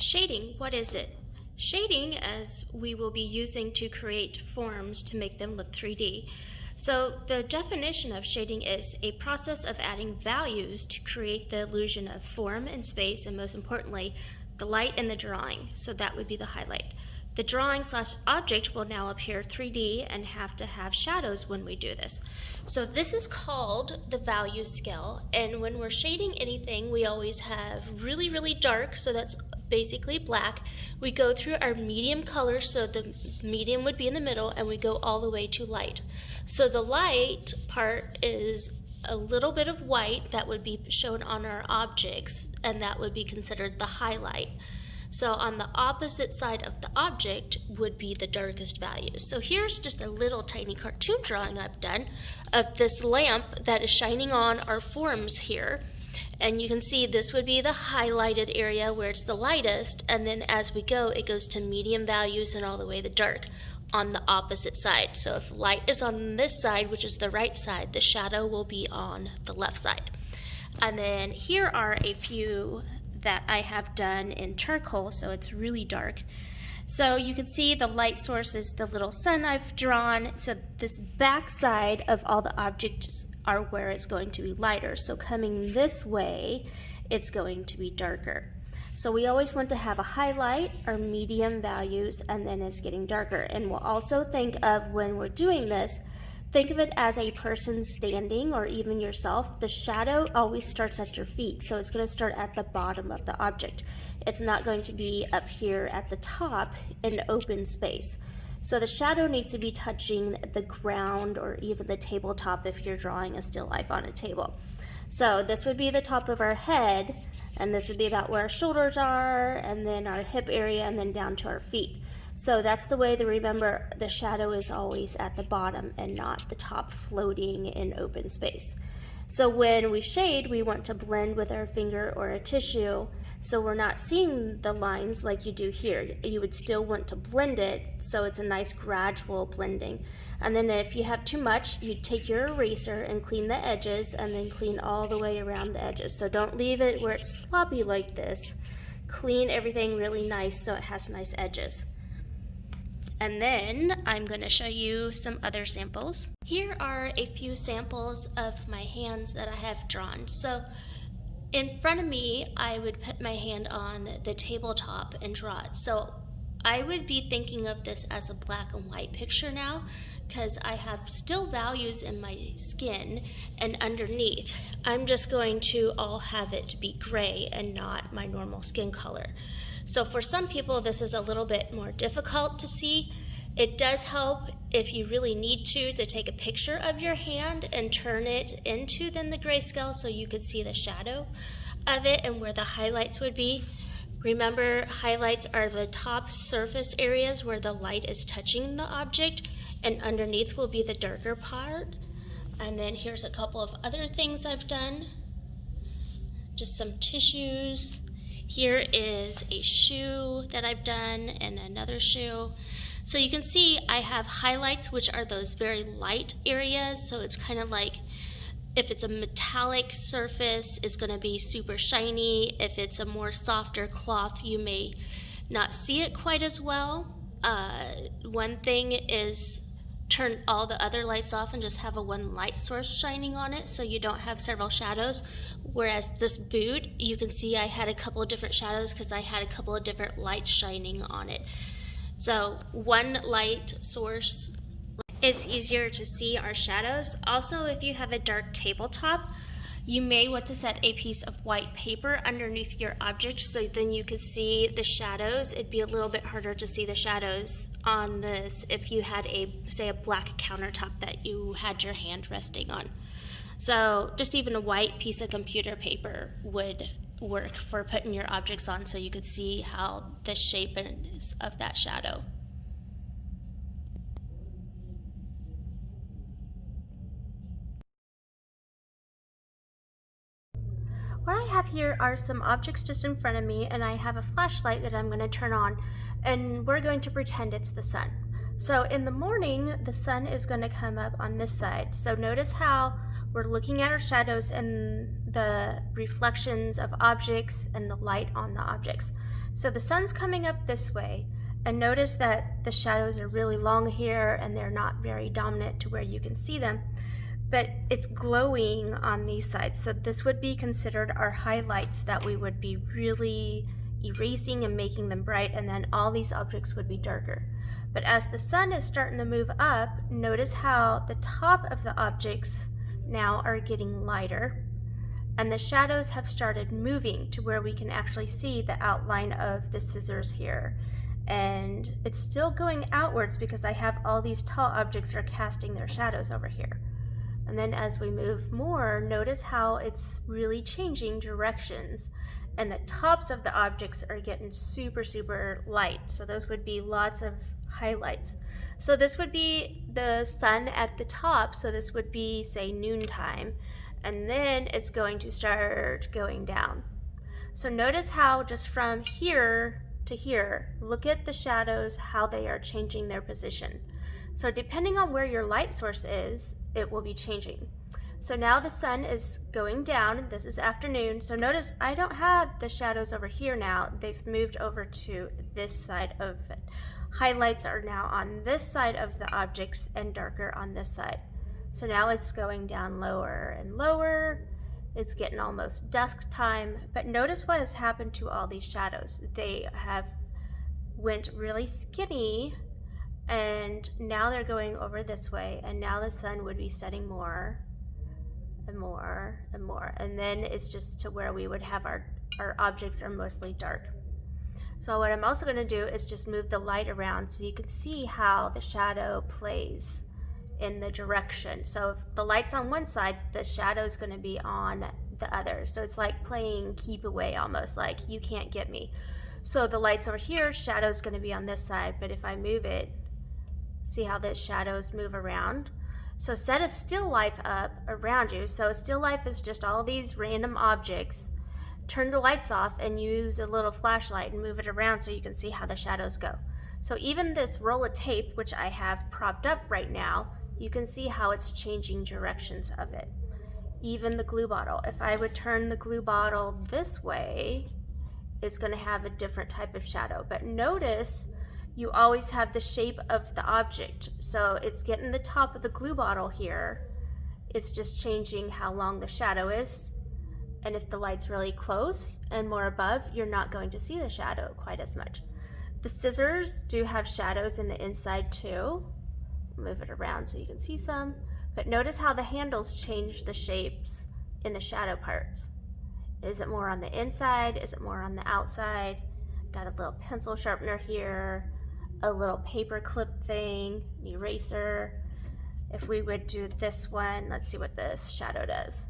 Shading, what is it? Shading, as we will be using to create forms to make them look 3D. So the definition of shading is a process of adding values to create the illusion of form and space, and most importantly, the light in the drawing. So that would be the highlight. The drawing/object will now appear 3D and have to have shadows when we do this. So this is called the value scale, and when we're shading anything, we always have really, really dark, so that's basically black. We go through our medium colors, so the medium would be in the middle, and we go all the way to light. So the light part is a little bit of white that would be shown on our objects, and that would be considered the highlight. So on the opposite side of the object would be the darkest value. So here's just a little tiny cartoon drawing I've done of this lamp that is shining on our forms here. And you can see this would be the highlighted area where it's the lightest, and then as we go, it goes to medium values and all the way to dark on the opposite side. So if light is on this side, which is the right side, the shadow will be on the left side. And then here are a few that I have done in charcoal, so it's really dark. So you can see the light source is the little sun I've drawn. So this back side of all the objects are where it's going to be lighter. So coming this way, it's going to be darker. So we always want to have a highlight or medium values, and then it's getting darker. And we'll also think of, when we're doing this, think of it as a person standing, or even yourself. The shadow always starts at your feet, so it's going to start at the bottom of the object. It's not going to be up here at the top in open space. So the shadow needs to be touching the ground or even the tabletop if you're drawing a still life on a table. So this would be the top of our head, and this would be about where our shoulders are, and then our hip area, and then down to our feet. So that's the way to remember the shadow is always at the bottom and not the top floating in open space. So when we shade, we want to blend with our finger or a tissue, so we're not seeing the lines like you do here. You would still want to blend it, so it's a nice gradual blending. And then if you have too much, you take your eraser and clean the edges, and then clean all the way around the edges. So don't leave it where it's sloppy like this. Clean everything really nice so it has nice edges. And then I'm going to show you some other samples. Here are a few samples of my hands that I have drawn. So in front of me, I would put my hand on the tabletop and draw it. So I would be thinking of this as a black and white picture now, because I have still values in my skin, and underneath I'm just going to all have it be gray and not my normal skin color. So for some people, this is a little bit more difficult to see. It does help if you really need to take a picture of your hand and turn it into then the grayscale, so you could see the shadow of it and where the highlights would be. Remember, highlights are the top surface areas where the light is touching the object, and underneath will be the darker part. And then here's a couple of other things I've done. Just some tissues. Here is a shoe that I've done, and another shoe. So you can see I have highlights, which are those very light areas. So it's kind of like, if it's a metallic surface, it's going to be super shiny. If it's a more softer cloth, you may not see it quite as well. One thing is turn all the other lights off and just have a one light source shining on it, so you don't have several shadows. Whereas this boot, you can see I had a couple of different shadows because I had a couple of different lights shining on it. So one light source is easier to see our shadows. Also, if you have a dark tabletop, you may want to set a piece of white paper underneath your object, so then you could see the shadows. It'd be a little bit harder to see the shadows on this if you had say a black countertop that you had your hand resting on. So just even a white piece of computer paper would work for putting your objects on, so you could see how the shape is of that shadow. What I have here are some objects just in front of me, and I have a flashlight that I'm going to turn on, and we're going to pretend it's the sun. So in the morning, the sun is going to come up on this side. So notice how we're looking at our shadows and the reflections of objects and the light on the objects. So the sun's coming up this way, and notice that the shadows are really long here and they're not very dominant to where you can see them, but it's glowing on these sides. So this would be considered our highlights that we would be really erasing and making them bright, and then all these objects would be darker. But as the sun is starting to move up, notice how the top of the objects now are getting lighter, and the shadows have started moving to where we can actually see the outline of the scissors here. And it's still going outwards because I have all these tall objects that are casting their shadows over here. And then as we move more, notice how it's really changing directions, and the tops of the objects are getting super, super light. So those would be lots of highlights. So this would be the sun at the top. So this would be, say, noontime, and then it's going to start going down. So notice how just from here to here, look at the shadows, how they are changing their position. So depending on where your light source is, it will be changing. So now the sun is going down. This is afternoon. So notice I don't have the shadows over here now. They've moved over to this side of it. Highlights are now on this side of the objects and darker on this side. So now it's going down lower and lower. It's getting almost dusk time, but notice what has happened to all these shadows. They have went really skinny, and now they're going over this way, and now the sun would be setting more and more and more, and then it's just to where we would have our objects are mostly dark. So what I'm also going to do is just move the light around so you can see how the shadow plays in the direction. So if the light's on one side, the shadow is going to be on the other. So it's like playing keep away, almost like you can't get me. So the light's over here, shadow's going to be on this side, but if I move it, see how the shadows move around? So set a still life up around you. So a still life is just all these random objects. Turn the lights off and use a little flashlight and move it around so you can see how the shadows go. So even this roll of tape, which I have propped up right now, you can see how it's changing directions of it. Even the glue bottle, if I would turn the glue bottle this way, it's going to have a different type of shadow. But notice you always have the shape of the object. So it's getting the top of the glue bottle here. It's just changing how long the shadow is. And if the light's really close and more above, you're not going to see the shadow quite as much. The scissors do have shadows in the inside too. Move it around so you can see some. But notice how the handles change the shapes in the shadow parts. Is it more on the inside? Is it more on the outside? Got a little pencil sharpener here, a little paper clip thing, an eraser. If we would do this one, let's see what this shadow does.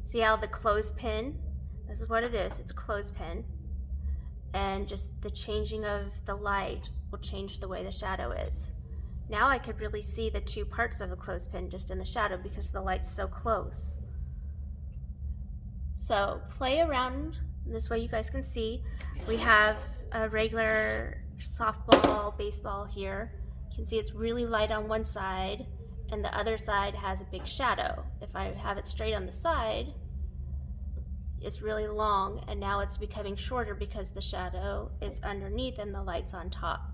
See how the clothespin, this is what it is, it's a clothespin. And just the changing of the light will change the way the shadow is. Now I could really see the two parts of a clothespin just in the shadow because the light's so close. So play around this way you guys can see. We have a regular softball, baseball here. You can see it's really light on one side and the other side has a big shadow. If I have it straight on the side, it's really long, and now it's becoming shorter because the shadow is underneath and the light's on top.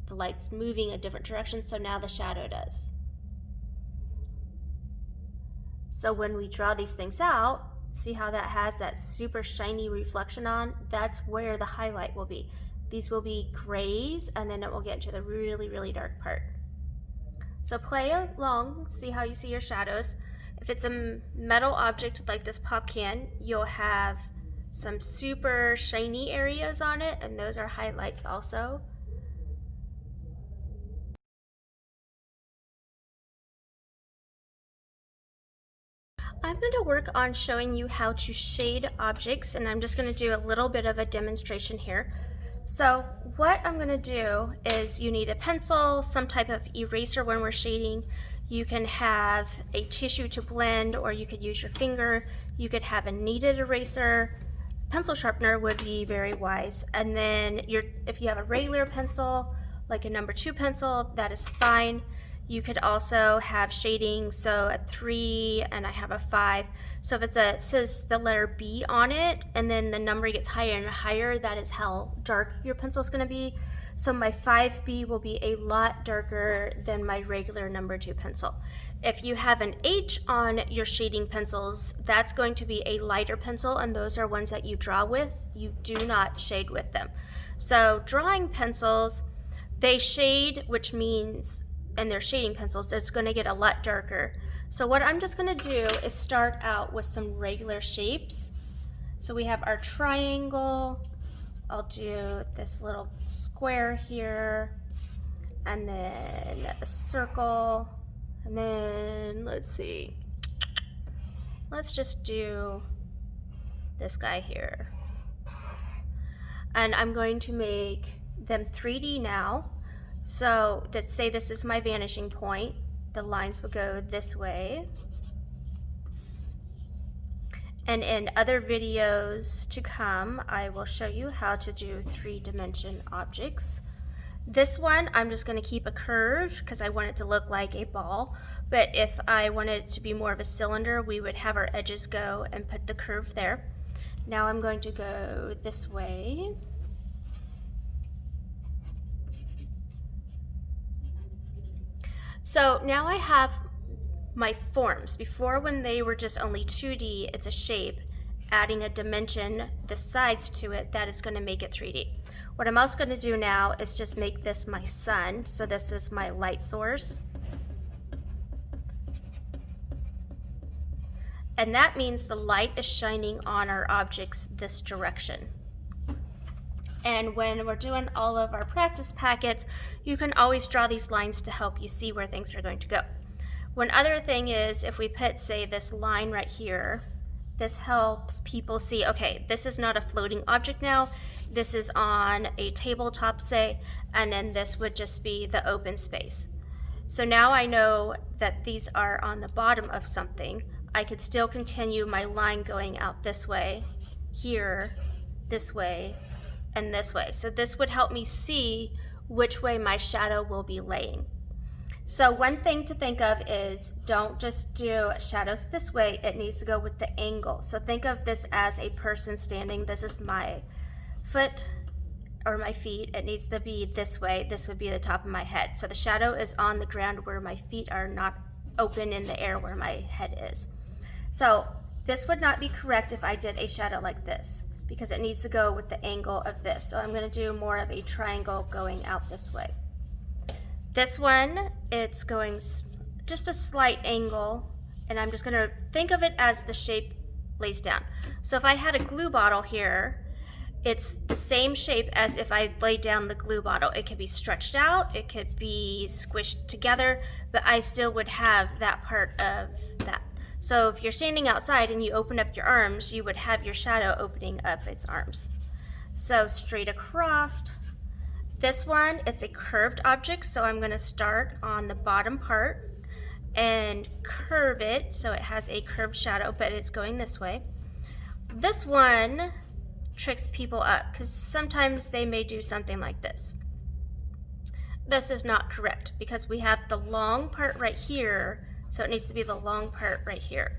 The light's moving a different direction, so now the shadow does. So when we draw these things out, see how that has that super shiny reflection on? That's where the highlight will be. These will be grays, and then it will get into the really, really dark part. So play along, see how you see your shadows. If it's a metal object like this pop can, you'll have some super shiny areas on it, and those are highlights also. I'm going to work on showing you how to shade objects, and I'm just going to do a little bit of a demonstration here. So what I'm going to do is you need a pencil, some type of eraser when we're shading. You can have a tissue to blend, or you could use your finger. You could have a kneaded eraser. Pencil sharpener would be very wise. And then if you have a regular pencil, like a number 2 pencil, that is fine. You could also have shading, so a 3 and I have a 5. So if it says the letter B on it and then the number gets higher and higher, that is how dark your pencil is going to be. So my 5B will be a lot darker than my regular number 2 pencil. If you have an H on your shading pencils, that's going to be a lighter pencil, and those are ones that you draw with. You do not shade with them. So drawing pencils, they shade, which means, and they're shading pencils, it's going to get a lot darker. So what I'm just going to do is start out with some regular shapes. So we have our triangle. I'll do this little square here, and then a circle, and then let's see, let's just do this guy here. And I'm going to make them 3D now. So let's say this is my vanishing point. The lines will go this way. And in other videos to come, I will show you how to do 3-dimension objects. This one, I'm just going to keep a curve because I want it to look like a ball. But if I wanted it to be more of a cylinder, we would have our edges go and put the curve there. Now I'm going to go this way. So now I have my forms. Before, when they were just only 2D, it's a shape. Adding a dimension, the sides to it, that is going to make it 3D. What I'm also going to do now is just make this my sun. So this is my light source. And that means the light is shining on our objects this direction. And when we're doing all of our practice packets, you can always draw these lines to help you see where things are going to go. One other thing is, if we put, say, this line right here, this helps people see, okay, this is not a floating object now, this is on a tabletop, say, and then this would just be the open space. So now I know that these are on the bottom of something. I could still continue my line going out this way, here, this way, and this way. So this would help me see which way my shadow will be laying. So one thing to think of is, don't just do shadows this way, it needs to go with the angle. So think of this as a person standing. This is my foot or my feet. It needs to be this way. This would be the top of my head. So the shadow is on the ground where my feet are not open in the air where my head is. So this would not be correct if I did a shadow like this, because it needs to go with the angle of this. So I'm going to do more of a triangle going out this way. This one, it's going just a slight angle, and I'm just going to think of it as the shape lays down. So if I had a glue bottle here, it's the same shape as if I laid down the glue bottle. It could be stretched out, it could be squished together, but I still would have that part of that. So if you're standing outside and you open up your arms, you would have your shadow opening up its arms. So straight across. This one, it's a curved object, so I'm going to start on the bottom part and curve it so it has a curved shadow, but it's going this way. This one tricks people up because sometimes they may do something like this. This is not correct because we have the long part right here, so it needs to be the long part right here.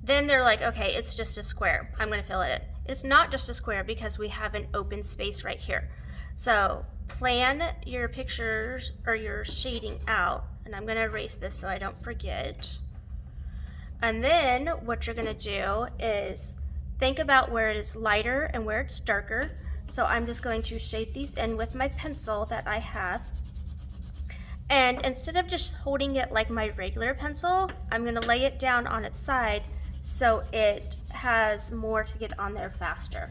Then they're like, okay, it's just a square. I'm going to fill it in. It's not just a square because we have an open space right here. So plan your pictures or your shading out, and I'm going to erase this so I don't forget. And then what you're going to do is think about where it is lighter and where it's darker. So I'm just going to shade these in with my pencil that I have. And instead of just holding it like my regular pencil, I'm going to lay it down on its side so it has more to get on there faster.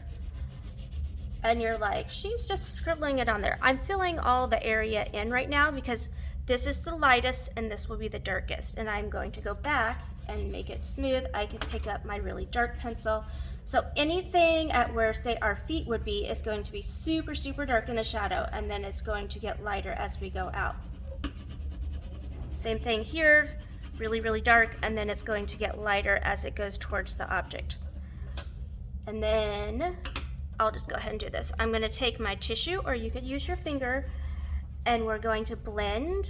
And you're like, she's just scribbling it on there. I'm filling all the area in right now because this is the lightest and this will be the darkest. And I'm going to go back and make it smooth. I can pick up my really dark pencil. So anything at where, say, our feet would be is going to be super, super dark in the shadow, and then it's going to get lighter as we go out. Same thing here, really, really dark, and then it's going to get lighter as it goes towards the object. And then I'll just go ahead and do this. I'm going to take my tissue, or you could use your finger, and we're going to blend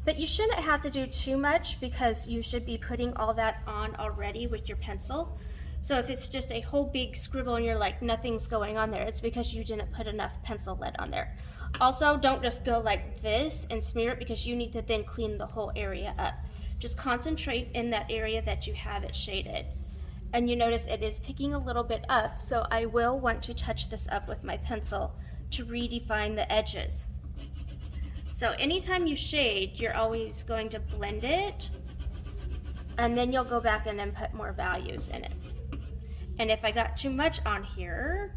But you shouldn't have to do too much because you should be putting all that on already with your pencil. So if it's just a whole big scribble and you're like, nothing's going on there, it's because you didn't put enough pencil lead on there. Also, don't just go like this and smear it because you need to then clean the whole area up. Just concentrate in that area that you have it shaded. And you notice it is picking a little bit up, so I will want to touch this up with my pencil to redefine the edges. So anytime you shade, you're always going to blend it, and then you'll go back in and put more values in it. And if I got too much on here,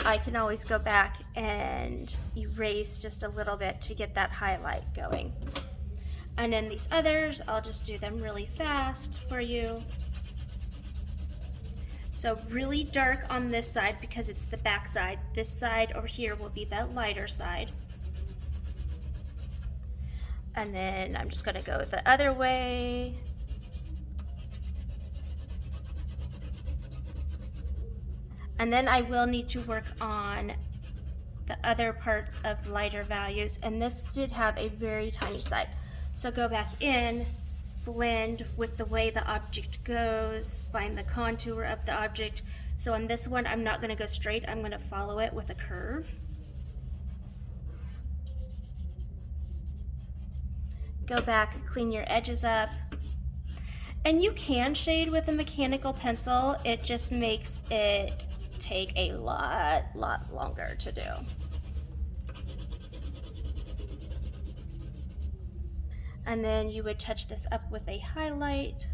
I can always go back and erase just a little bit to get that highlight going. And then these others, I'll just do them really fast for you. So really dark on this side because it's the back side. This side over here will be the lighter side. And then I'm just gonna go the other way. And then I will need to work on the other parts of lighter values. And this did have a very tiny side. So go back in, blend with the way the object goes, find the contour of the object. So on this one, I'm not gonna go straight, I'm gonna follow it with a curve. Go back, clean your edges up. And you can shade with a mechanical pencil, it just makes it take a lot longer to do. And then you would touch this up with a highlight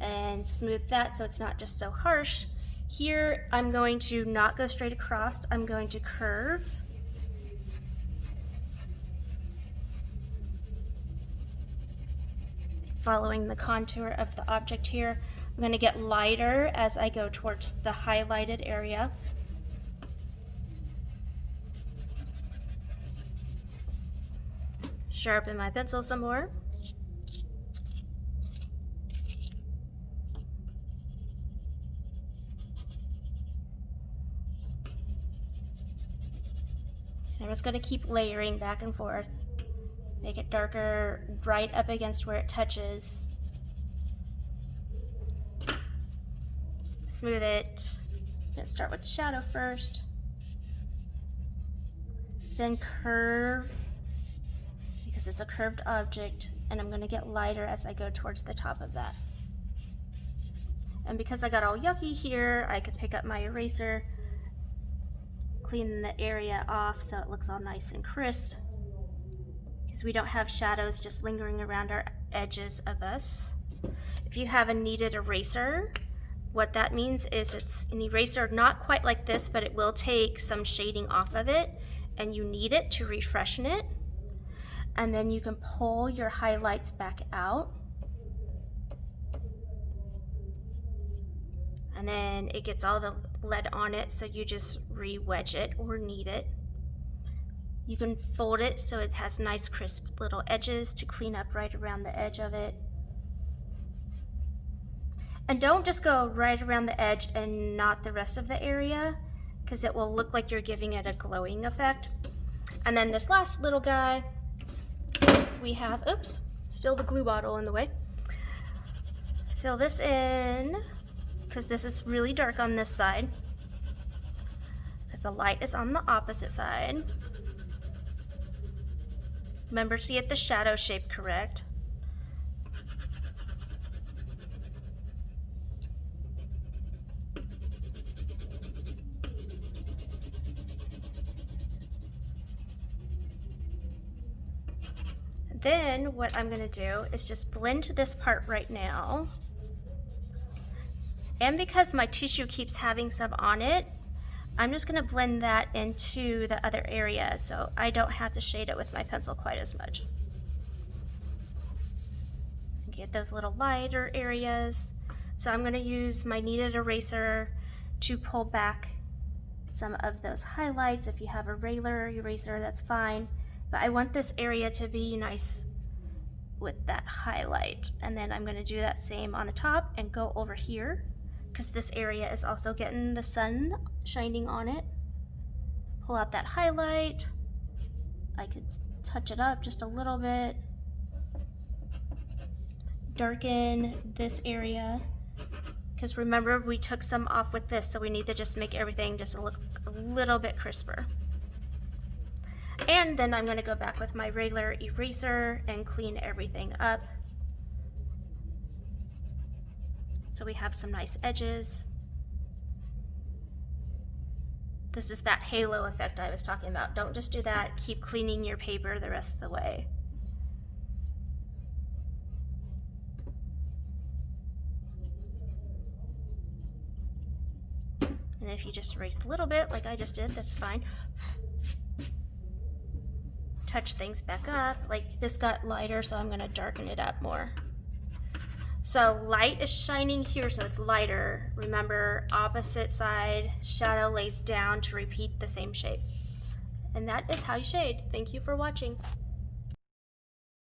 and smooth that so it's not just so harsh. Here, I'm going to not go straight across, I'm going to curve. Following the contour of the object here. I'm going to get lighter as I go towards the highlighted area. Sharpen my pencil some more. I'm just going to keep layering back and forth. Make it darker right up against where it touches. Smooth it. I'm going to start with the shadow first. Then curve, because it's a curved object, and I'm going to get lighter as I go towards the top of that. And because I got all yucky here, I could pick up my eraser, clean the area off so it looks all nice and crisp, because we don't have shadows just lingering around our edges of us. If you have a kneaded eraser, what that means is it's an eraser not quite like this, but it will take some shading off of it, and you knead it to refreshen it. And then you can pull your highlights back out. And then it gets all the lead on it, so you just re-wedge it or knead it. You can fold it so it has nice crisp little edges to clean up right around the edge of it. And don't just go right around the edge and not the rest of the area, because it will look like you're giving it a glowing effect. And then this last little guy, we have, oops, still the glue bottle in the way. Fill this in, because this is really dark on this side, because the light is on the opposite side. Remember to get the shadow shape correct. Then what I'm going to do is just blend this part right now. And because my tissue keeps having some on it, I'm just going to blend that into the other area so I don't have to shade it with my pencil quite as much. Get those little lighter areas. So I'm going to use my kneaded eraser to pull back some of those highlights. If you have a regular eraser, that's fine. But I want this area to be nice with that highlight. And then I'm going to do that same on the top and go over here, because this area is also getting the sun shining on it. Pull out that highlight, I could touch it up just a little bit. Darken this area. Because remember, we took some off with this, so we need to just make everything just look a little bit crisper. And then I'm going to go back with my regular eraser and clean everything up. So we have some nice edges. This is that halo effect I was talking about. Don't just do that. Keep cleaning your paper the rest of the way. And if you just erase a little bit, like I just did, that's fine. Touch things back up. Like this got lighter, so I'm going to darken it up more. So light is shining here, so it's lighter. Remember, opposite side, shadow lays down to repeat the same shape. And that is how you shade. Thank you for watching.